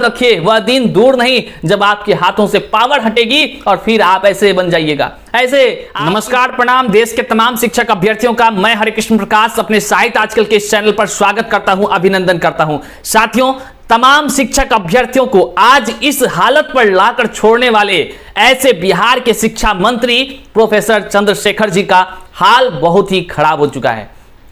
याद रखिए वह दिन दूर नहीं जब आपके हाथों से पावर हटेगी और फिर आप ऐसे बन जाइएगा। ऐसे नमस्कार प्रणाम देश के तमाम शिक्षक अभ्यर्थियों का मैं हरिकृष्ण प्रकाश अपने साहित्य आजकल के इस चैनल पर स्वागत करता हूं, अभिनंदन करता हूं। साथियों, तमाम शिक्षक अभ्यर्थियों को आज इस हालत पर लाकर छोड़ने वाले ऐसे बिहार के शिक्षा मंत्री प्रोफेसर चंद्रशेखर जी का हाल बहुत ही खराब हो चुका है।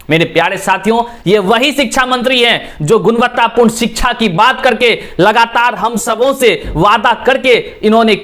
मेरे प्यारे साथियों, ये वही शिक्षा मंत्री हैं जो गुणवत्तापूर्ण शिक्षा की बात करके लगातार हम सबों से वादा करके इन्होंने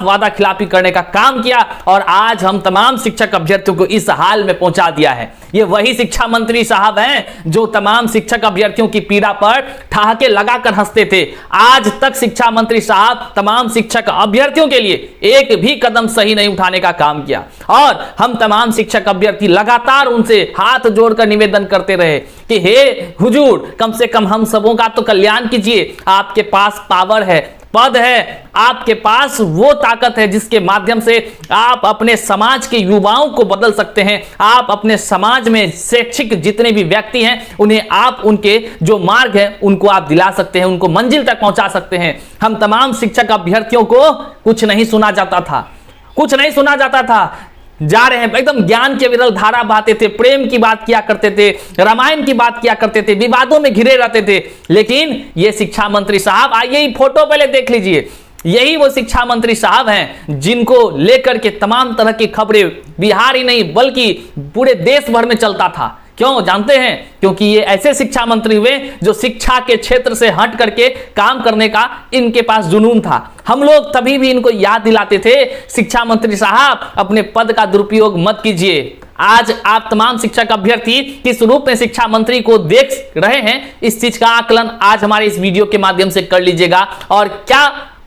वादा खिलाफी करने का काम किया और आज हम तमाम शिक्षक अभ्यर्थियों को इस हाल में पहुंचा दिया है। ये वही शिक्षा मंत्री साहब हैं जो तमाम शिक्षक अभ्यर्थियों की पीड़ा पर ठहाके लगाकर हंसते थे। आज तक शिक्षा मंत्री साहब तमाम शिक्षक अभ्यर्थियों के लिए एक भी कदम सही नहीं उठाने का काम किया और हम तमाम शिक्षक अभ्यर्थी लगातार उनसे हाथ जोड़कर निवेदन करते रहे कि हे हुजूर, कम से कम हम सबों का तो कल्याण कीजिए। आपके पास पावर है, पद है, आपके पास वो ताकत है जिसके माध्यम से आप अपने समाज के युवाओं को बदल सकते हैं। आप अपने समाज में शैक्षिक जितने भी व्यक्ति हैं उन्हें आप उनके जो मार्ग है उनको आप दिला सकते हैं, उनको मंजिल तक पहुंचा सकते हैं। हम तमाम शिक्षक अभ्यर्थियों को कुछ नहीं सुना जाता था, जा रहे हैं एकदम ज्ञान के विरल धारा बहाते थे, प्रेम की बात किया करते थे, रामायण की बात किया करते थे, विवादों में घिरे रहते थे। लेकिन ये शिक्षा मंत्री साहब, आइए ही फोटो पहले देख लीजिए, यही वो शिक्षा मंत्री साहब हैं जिनको लेकर के तमाम तरह की खबरें बिहार ही नहीं बल्कि पूरे देश भर में चलता था। क्यों जानते हैं? क्योंकि ये ऐसे शिक्षा मंत्री हुए जो शिक्षा के क्षेत्र से हट करके काम करने का इनके पास जुनून था। हम लोग तभी भी इनको याद दिलाते थे, शिक्षा मंत्री साहब अपने पद का दुरुपयोग मत कीजिए। आज आप तमाम शिक्षक अभ्यर्थी किस रूप में शिक्षा मंत्री को देख रहे हैं, इस चीज का आकलन आज हमारे इस वीडियो के माध्यम से कर लीजिएगा और क्या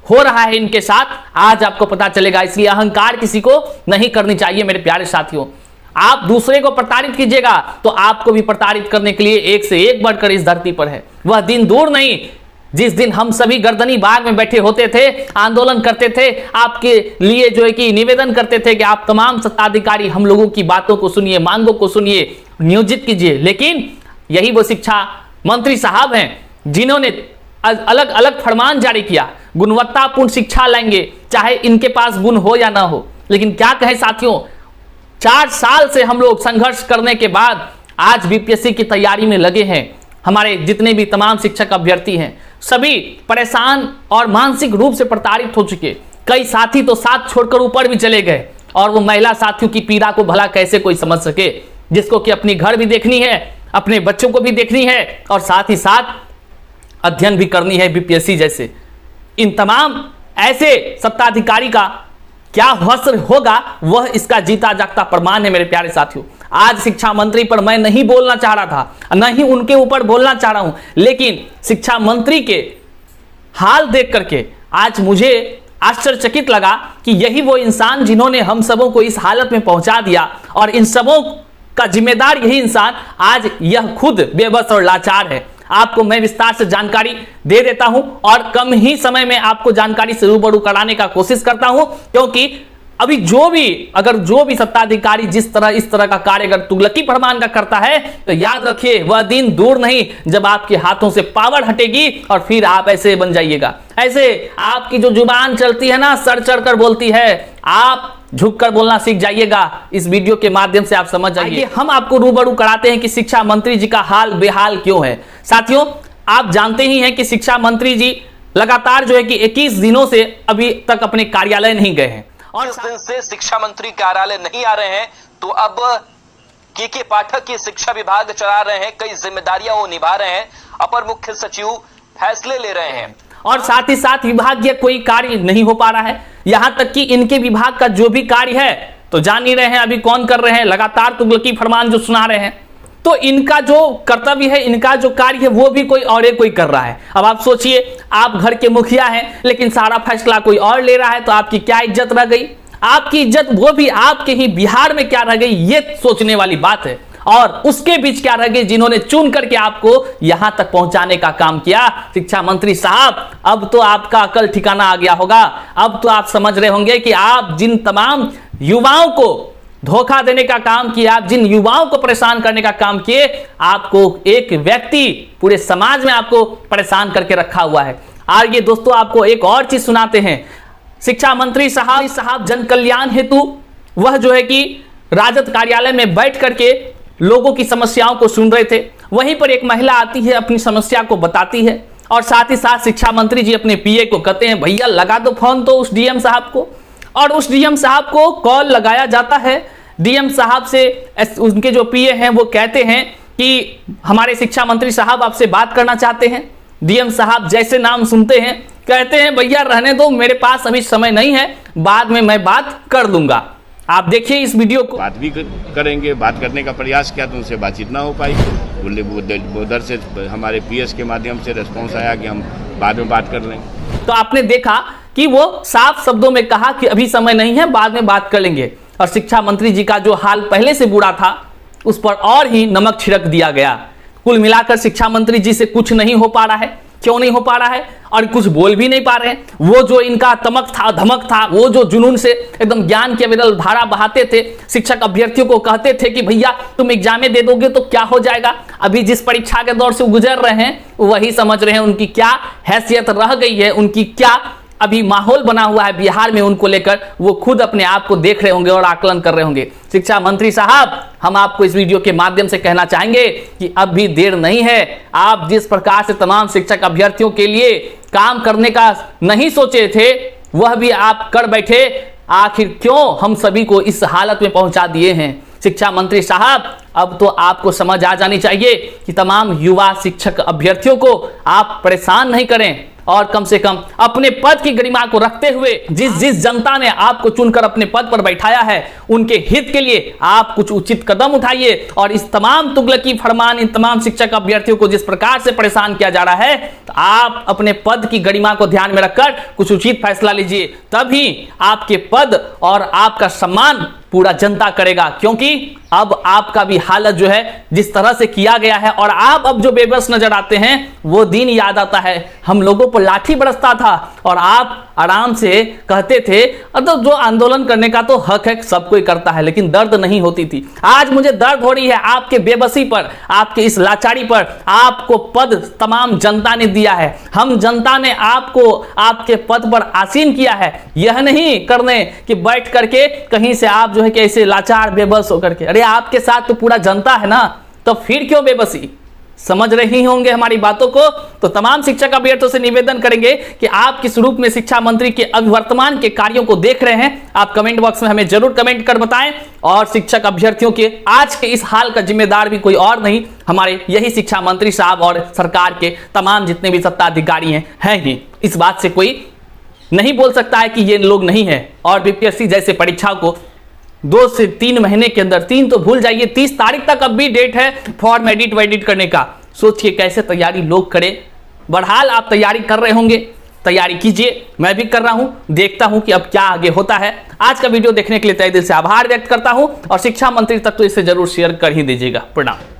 हो रहा है इनके साथ आज आपको पता चलेगा। इसलिए अहंकार किसी को नहीं करनी चाहिए मेरे प्यारे साथियों। आप दूसरे को प्रताड़ित कीजिएगा तो आपको भी प्रताड़ित करने के लिए एक से एक बढ़कर इस धरती पर है। वह दिन दूर नहीं जिस दिन हम सभी गर्दनी बाग में बैठे होते थे, आंदोलन करते थे, आपके लिए जो है कि निवेदन करते थे कि आप तमाम सत्ताधिकारी हम लोगों की बातों को सुनिए, मांगों को सुनिए, नियोजित कीजिए। लेकिन यही वो शिक्षा मंत्री साहब हैं जिन्होंने अलग अलग फरमान जारी किया, गुणवत्तापूर्ण शिक्षा लाएंगे चाहे इनके पास गुण हो या ना हो। लेकिन क्या कहें साथियों, 4 साल से हम लोग संघर्ष करने के बाद आज बीपीएससी की तैयारी में लगे हैं। हमारे जितने भी तमाम शिक्षक अभ्यर्थी हैं सभी परेशान और मानसिक रूप से प्रताड़ित हो चुके। कई साथी तो साथ छोड़कर ऊपर भी चले गए और वो महिला साथियों की पीड़ा को भला कैसे कोई समझ सके, जिसको कि अपनी घर भी देखनी है, अपने बच्चों को भी देखनी है और साथ ही साथ अध्ययन भी करनी है बीपीएससी जैसे। इन तमाम ऐसे सत्ताधिकारी का क्या हश्र होगा वह इसका जीता जागता प्रमाण है मेरे प्यारे साथियों। आज शिक्षा मंत्री पर मैं नहीं बोलना चाह रहा था, न ही उनके ऊपर बोलना चाह रहा हूं, लेकिन शिक्षा मंत्री के हाल देख करके आज मुझे आश्चर्यचकित लगा कि यही वो इंसान जिन्होंने हम सबों को इस हालत में पहुंचा दिया और इन सबों का जिम्मेदार यही इंसान आज यह खुद बेबस और लाचार है। आपको मैं विस्तार से जानकारी दे देता हूं और कम ही समय में आपको जानकारी से रूबरू कराने का कोशिश करता हूं, क्योंकि अभी जो भी सत्ताधिकारी इस तरह का कार्य अगर तुगलकी फरमान का करता है तो याद रखिए वह दिन दूर नहीं जब आपके हाथों से पावर हटेगी और फिर आप ऐसे बन जाइएगा। ऐसे आपकी जो जुबान चलती है ना, सर चढ़कर बोलती है, आप झुककर बोलना सीख जाइएगा। इस वीडियो के माध्यम से आप समझ जाइए। हम आपको रूबरू कराते हैं कि शिक्षा मंत्री जी का हाल बेहाल क्यों है। साथियों, आप जानते ही हैं कि शिक्षा मंत्री जी लगातार जो है कि 21 दिनों से अभी तक अपने कार्यालय नहीं गए हैं और जिस दिन से शिक्षा मंत्री कार्यालय नहीं आ रहे हैं तो अब के पाठक की शिक्षा विभाग चला रहे हैं, कई जिम्मेदारियां वो निभा रहे हैं, अपर मुख्य सचिव फैसले ले रहे हैं और साथ ही साथ विभागीय कोई कार्य नहीं हो पा रहा है। यहां तक कि इनके विभाग का जो भी कार्य है तो जान नहीं रहे हैं अभी कौन कर रहे हैं, लगातार तुगलकी फरमान जो सुना रहे हैं। तो इनका जो कर्तव्य है, इनका जो कार्य है वो भी कोई कर रहा है। अब आप सोचिए, आप घर के मुखिया हैं लेकिन सारा फैसला कोई और ले रहा है तो आपकी क्या इज्जत रह गई? आपकी इज्जत वो भी आपके ही बिहार में क्या रह गई, ये सोचने वाली बात है। और उसके बीच क्या रह गई जिन्होंने चुन करके आपको यहां तक पहुंचाने का काम किया। शिक्षा मंत्री साहब, अब तो आपका अकल ठिकाना आ गया होगा। अब तो आप समझ रहे होंगे कि आप जिन तमाम युवाओं को धोखा देने का काम किया, आप जिन युवाओं को परेशान करने का काम किए, आपको एक व्यक्ति पूरे समाज में आपको परेशान करके रखा हुआ है। आइए दोस्तों आपको एक और चीज सुनाते हैं। शिक्षा मंत्री साहब जन कल्याण हेतु वह जो है कि राजद कार्यालय में बैठ करके लोगों की समस्याओं को सुन रहे थे। वहीं पर एक महिला आती है, अपनी समस्या को बताती है और साथ ही साथ शिक्षा मंत्री जी अपने पीए को कहते हैं भैया लगा दो फोन तो उस डीएम साहब को, और उस डीएम साहब को कॉल लगाया जाता है। डीएम साहब से उनके जो पीए हैं वो कहते हैं कि हमारे शिक्षा मंत्री साहब आपसे बात करना चाहते हैं। डीएम साहब जैसे नाम सुनते हैं कहते हैं भैया रहने दो, मेरे पास अभी समय नहीं है, बाद में मैं बात कर लूंगा। आप देखिए इस वीडियो को। बात भी करेंगे, बात करने का प्रयास किया तो उनसे बातचीत ना हो पाई। उधर से हमारे पीएस के माध्यम से रिस्पॉन्स आया कि हम बाद में बात कर लेंगे। तो आपने देखा कि वो साफ शब्दों में कहा कि अभी समय नहीं है, बाद में बात कर लेंगे। और शिक्षा मंत्री जी का जो हाल पहले से बुरा था उस पर और ही नमक छिड़क दिया गया। कुल मिलाकर शिक्षा मंत्री जी से कुछ नहीं हो पा रहा है। क्यों नहीं हो पा रहा है? और कुछ बोल भी नहीं पा रहे हैं। वो जो इनका तमक था, धमक था, वो जो जुनून से एकदम ज्ञान के विरल धारा बहाते थे, शिक्षक अभ्यर्थियों को कहते थे कि भैया तुम एग्जामें दे दोगे तो क्या हो जाएगा, अभी जिस परीक्षा के दौर से गुजर रहे हैं वही समझ रहे हैं उनकी क्या हैसियत रह गई है, उनकी क्या अभी माहौल बना हुआ है बिहार में उनको लेकर, वो खुद अपने आप को देख रहे होंगे और आकलन कर रहे होंगे। शिक्षा मंत्री साहब, हम आपको इस वीडियो के माध्यम से कहना चाहेंगे कि अब भी देर नहीं है। आप जिस प्रकार से तमाम शिक्षक अभ्यर्थियों के लिए काम करने का नहीं सोचे थे वह भी आप कर बैठे। आखिर क्यों हम सभी को इस हालत में पहुंचा दिए हैं? शिक्षा मंत्री साहब, अब तो आपको समझ आ जानी चाहिए कि तमाम युवा शिक्षक अभ्यर्थियों को आप परेशान नहीं करें और कम से कम अपने पद की गरिमा को रखते हुए जिस जनता ने आपको चुनकर अपने पद पर बैठाया है उनके हित के लिए आप कुछ उचित कदम उठाइए। और इस तमाम तुगलकी फरमान, इन तमाम शिक्षक अभ्यर्थियों को जिस प्रकार से परेशान किया जा रहा है, तो आप अपने पद की गरिमा को ध्यान में रखकर कुछ उचित फैसला लीजिए, तभी आपके पद और आपका सम्मान पूरा जनता करेगा। क्योंकि अब आपका भी हालत जो है जिस तरह से किया गया है और आप अब जो बेबस नजर आते हैं वो दिन याद आता है। हम लोगों पर लाठी बरसता था और आप आराम से कहते थे तो जो आंदोलन करने का तो हक है, सब कोई करता है, लेकिन दर्द नहीं होती थी। आज मुझे दर्द हो रही है आपके बेबसी पर, आपके इस लाचारी पर। आपको पद तमाम जनता ने दिया है, हम जनता ने आपको आपके पद पर आसीन किया है। यह नहीं करने कि बैठ करके कहीं से आप जो है कि ऐसे लाचार बेबस होकर के, अरे आपके साथ तो पूरा जनता है ना, तो फिर क्यों बेबसी? समझ रही होंगे हमारी बातों को। तो तमाम शिक्षक अभ्यर्थियों से निवेदन करेंगे कि आप किस रूप में शिक्षा मंत्री के अभिवर्तमान के कार्यों को देख रहे हैं, आप कमेंट बॉक्स में हमें जरूर कमेंट कर बताएं। और शिक्षक अभ्यर्थियों के आज के इस हाल का जिम्मेदार भी कोई और नहीं, हमारे यही शिक्षा मंत्री साहब और सरकार के तमाम जितने भी सत्ताधिकारी हैं ही। इस बात से कोई नहीं बोल सकता है कि ये लोग नहीं है। और बीपीएससी जैसे परीक्षा को 2 से 3 महीने के अंदर, 3 तो भूल जाइए, 30 तारीख तक अब भी डेट है फॉर्म एडिट करने का। सोचिए कैसे तैयारी लोग करें। बहरहाल आप तैयारी कर रहे होंगे, तैयारी कीजिए, मैं भी कर रहा हूं, देखता हूं कि अब क्या आगे होता है। आज का वीडियो देखने के लिए तहे दिल से आभार व्यक्त करता हूं और शिक्षा मंत्री तक तो इसे जरूर शेयर कर ही दीजिएगा। प्रणाम।